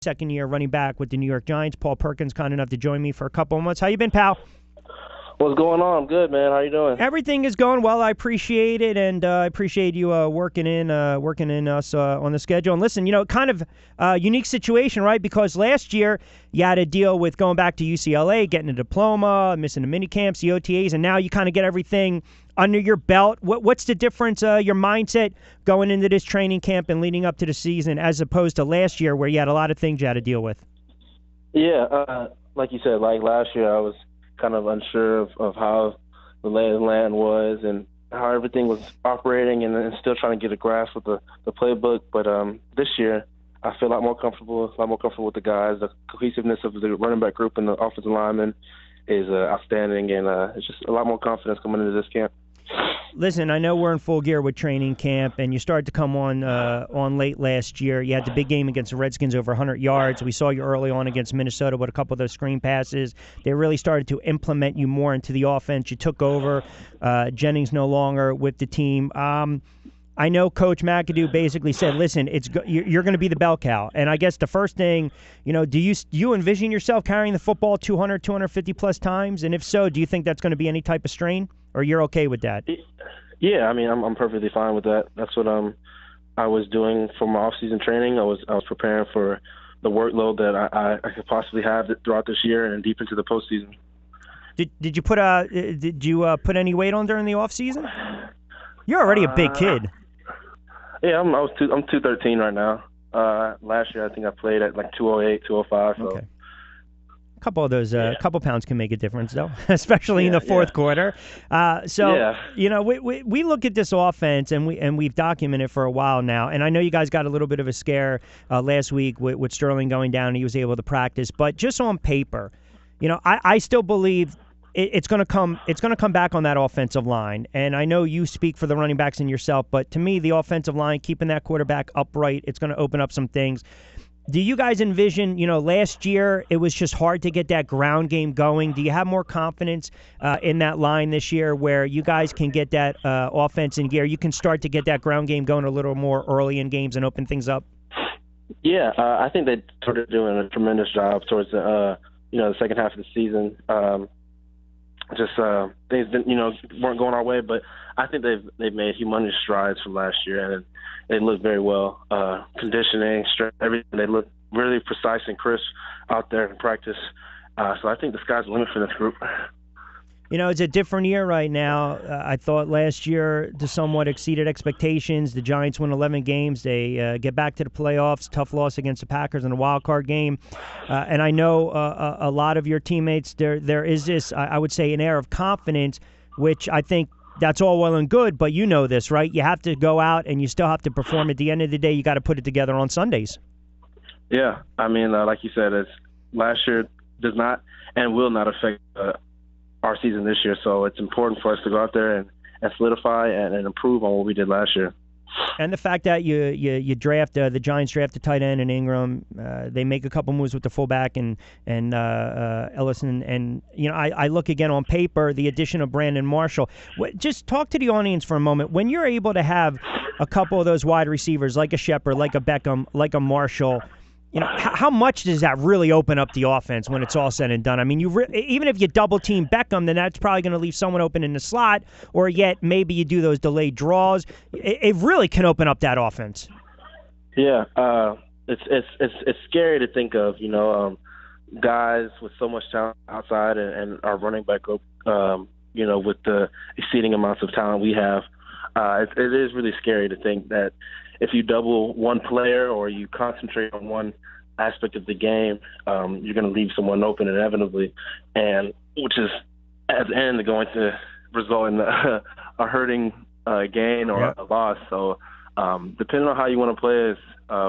second-year running back with the New York Giants. Paul Perkins, kind enough to join me for a couple of months. How you been, pal? What's going on? I'm good, man. How you doing? Everything is going well. I appreciate it, and I appreciate you working in us on the schedule. And listen, kind of unique situation, right? Because last year you had to deal with going back to UCLA, getting a diploma, missing the mini camps, the OTAs, and now you kind of get everything under your belt. What's the difference, your mindset going into this training camp and leading up to the season, as opposed to last year where you had a lot of things you had to deal with? Yeah, like you said, like last year I was kind of unsure of how the lay of the land was and how everything was operating, and still trying to get a grasp with the playbook. But this year, I feel a lot more comfortable with the guys. The cohesiveness of the running back group and the offensive linemen is outstanding, and it's just a lot more confidence coming into this camp. Listen, I know we're in full gear with training camp, and you started to come on late last year. You had the big game against the Redskins, over 100 yards. We saw you early on against Minnesota with a couple of those screen passes. They really started to implement you more into the offense. You took over. Jennings no longer with the team. I know Coach McAdoo basically said, listen, you're going to be the bell cow. And I guess the first thing, do you envision yourself carrying the football 200, 250-plus times? And if so, do you think that's going to be any type of strain, or you're okay with that? Yeah, I mean, I'm perfectly fine with that. That's what I was doing for my off-season training. I was preparing for the workload that I could possibly have throughout this year and deep into the postseason. Did you put any weight on during the off-season? You're already a big kid. Yeah, I'm 213 right now. Last year I think I played at like 208, 205. So. Okay. A couple of those, couple pounds can make a difference, though, especially in the fourth quarter. We look at this offense, and we've documented for a while now. And I know you guys got a little bit of a scare last week with Sterling going down. He was able to practice, but just on paper, I still believe it's going to come back on that offensive line. And I know you speak for the running backs and yourself, but to me, the offensive line, keeping that quarterback upright, it's going to open up some things. Do you guys envision, last year it was just hard to get that ground game going. Do you have more confidence in that line this year where you guys can get that offense in gear? You can start to get that ground game going a little more early in games and open things up? Yeah, I think they started doing a tremendous job towards the second half of the season. Things weren't going our way, but I think they've made humongous strides from last year, and they look very well. Conditioning, strength, everything. They look really precise and crisp out there in practice. So I think the sky's the limit for this group. It's a different year right now. I thought last year the somewhat exceeded expectations. The Giants win 11 games. They get back to the playoffs. Tough loss against the Packers in a wild card game. And I know a lot of your teammates, there is this, I would say, an air of confidence, which I think that's all well and good, but you know this, right? You have to go out and you still have to perform. At the end of the day, you got to put it together on Sundays. Yeah. I mean, like you said, last year does not and will not affect our season this year, so it's important for us to go out there and solidify and improve on what we did last year. And the fact that you draft the Giants draft the tight end and Ingram, they make a couple moves with the fullback and Ellison, and I look again on paper the addition of Brandon Marshall. Just talk to the audience for a moment. When you're able to have a couple of those wide receivers like a Shepard, like a Beckham, like a Marshall, how much does that really open up the offense when it's all said and done? I mean, even if you double team Beckham, then that's probably going to leave someone open in the slot, or yet maybe you do those delayed draws. It really can open up that offense. Yeah, it's scary to think of, guys with so much talent outside and our running back group, with the exceeding amounts of talent we have. It is really scary to think that if you double one player or you concentrate on one aspect of the game, you're going to leave someone open inevitably, and which is at the end going to result in a hurting gain or a loss. So depending on how you want to play us,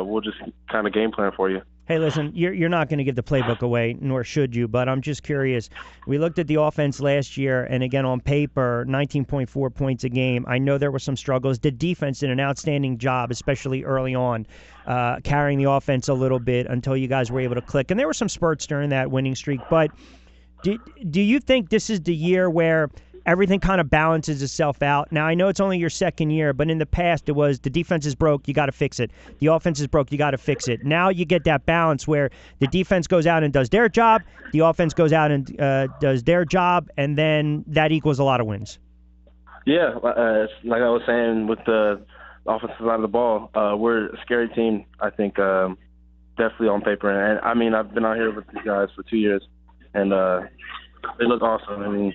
we'll just kind of game plan for you. Hey, listen, you're not going to give the playbook away, nor should you, but I'm just curious. We looked at the offense last year, and again, on paper, 19.4 points a game. I know there were some struggles. The defense did an outstanding job, especially early on, carrying the offense a little bit until you guys were able to click. And there were some spurts during that winning streak. But do you think this is the year where everything kind of balances itself out. Now, I know it's only your second year, but in the past it was the defense is broke, you got to fix it. The offense is broke, you got to fix it. Now you get that balance where the defense goes out and does their job, the offense goes out and does their job, and then that equals a lot of wins. Yeah, like I was saying with the offensive side of the ball, we're a scary team, I think, definitely on paper. And I mean, I've been out here with these guys for 2 years, and they look awesome. I mean,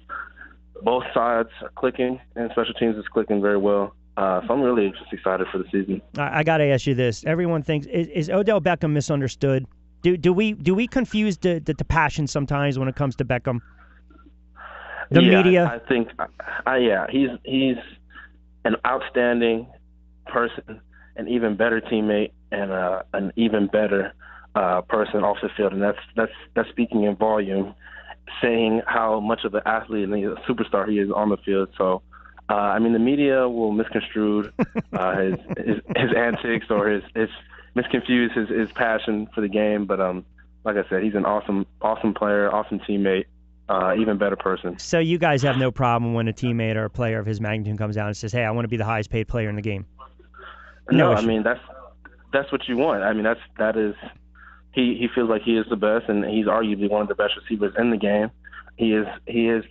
both sides are clicking, and special teams is clicking very well. So I'm really just excited for the season. I got to ask you this. Everyone thinks, is Odell Beckham misunderstood? Do we confuse the passion sometimes when it comes to Beckham? The media? I think, he's an outstanding person, an even better teammate, and an even better person off the field. And that's speaking in volume, saying how much of an athlete and a superstar he is on the field. So, I mean, the media will misconstrue his antics or his misconfuse his passion for the game. But like I said, he's an awesome player, awesome teammate, even better person. So you guys have no problem when a teammate or a player of his magnitude comes out and says, "Hey, I want to be the highest paid player in the game." No, I mean that's what you want. I mean that is he feels like he is the best, and he's arguably one of the best receivers in the game. He is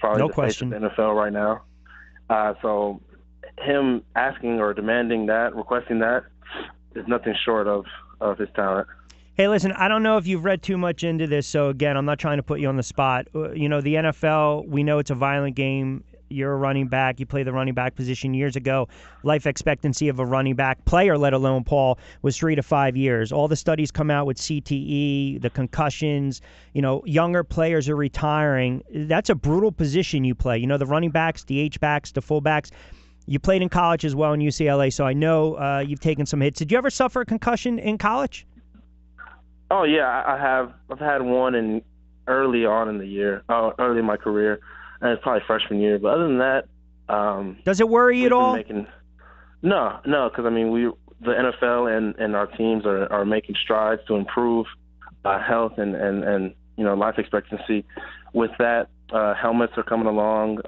probably the face of the NFL right now. So him asking or demanding that, requesting that, is nothing short of his talent. Hey, listen, I don't know if you've read too much into this, so again, I'm not trying to put you on the spot. You know, the NFL, we know it's a violent game. You're a running back. You played the running back position years ago. Life expectancy of a running back player, let alone Paul, was 3 to 5 years. All the studies come out with CTE, the concussions. You know, younger players are retiring. That's a brutal position you play. You know, the running backs, the H-backs, the fullbacks. You played in college as well in UCLA, so I know you've taken some hits. Did you ever suffer a concussion in college? Oh yeah, I have. I've had one early on in the year, early in my career, and it's probably freshman year. But other than that, does it worry you at all? No, because I mean, the NFL and our teams are making strides to improve health and you know, life expectancy. With that, helmets are coming along.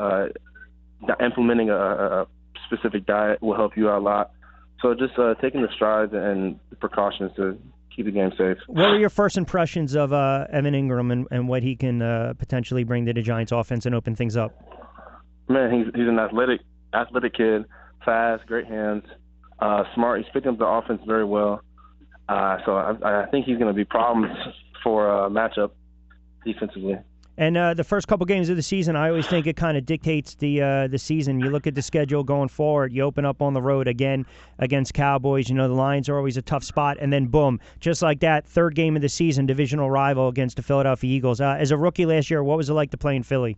Implementing a specific diet will help you out a lot. So just taking the strides and the precautions to keep the game safe. What were your first impressions of Evan Ingram and what he can potentially bring to the Giants offense and open things up? Man, he's an athletic kid, fast, great hands, smart. He's picking up the offense very well. So I think he's going to be problems for a matchup defensively. And the first couple games of the season, I always think it kind of dictates the season. You look at the schedule going forward. You open up on the road again against Cowboys. You know, the Lions are always a tough spot. And then, boom, just like that, third game of the season, divisional rival against the Philadelphia Eagles. As a rookie last year, what was it like to play in Philly?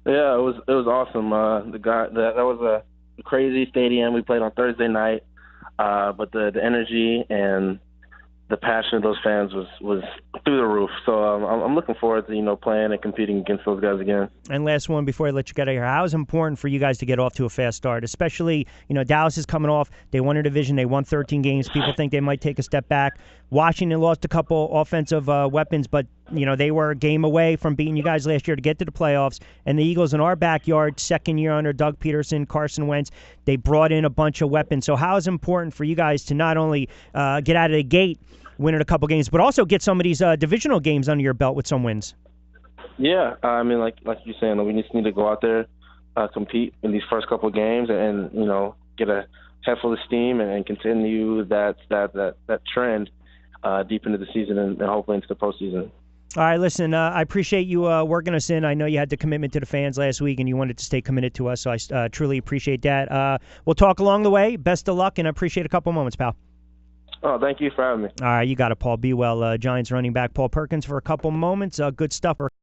Yeah, it was awesome. That was a crazy stadium. We played on Thursday night, but the energy and the passion of those fans was through the roof. So I'm looking forward to, playing and competing against those guys again. And last one before I let you get out of here. How is it important for you guys to get off to a fast start? Especially, Dallas is coming off. They won a division. They won 13 games. People think they might take a step back. Washington lost a couple offensive weapons, but, they were a game away from beating you guys last year to get to the playoffs. And the Eagles in our backyard, second year under Doug Peterson, Carson Wentz, they brought in a bunch of weapons. So how is it important for you guys to not only get out of the gate winning a couple games, but also get some of these divisional games under your belt with some wins? Yeah, I mean, like you're saying, we just need to go out there, compete in these first couple of games, and get a head full of steam and continue that trend deep into the season and hopefully into the postseason. All right, listen, I appreciate you working us in. I know you had the commitment to the fans last week, and you wanted to stay committed to us, so I truly appreciate that. We'll talk along the way. Best of luck, and I appreciate a couple moments, pal. Oh, thank you for having me. All right, you got it, Paul. Be well. Giants running back Paul Perkins for a couple moments. Good stuff.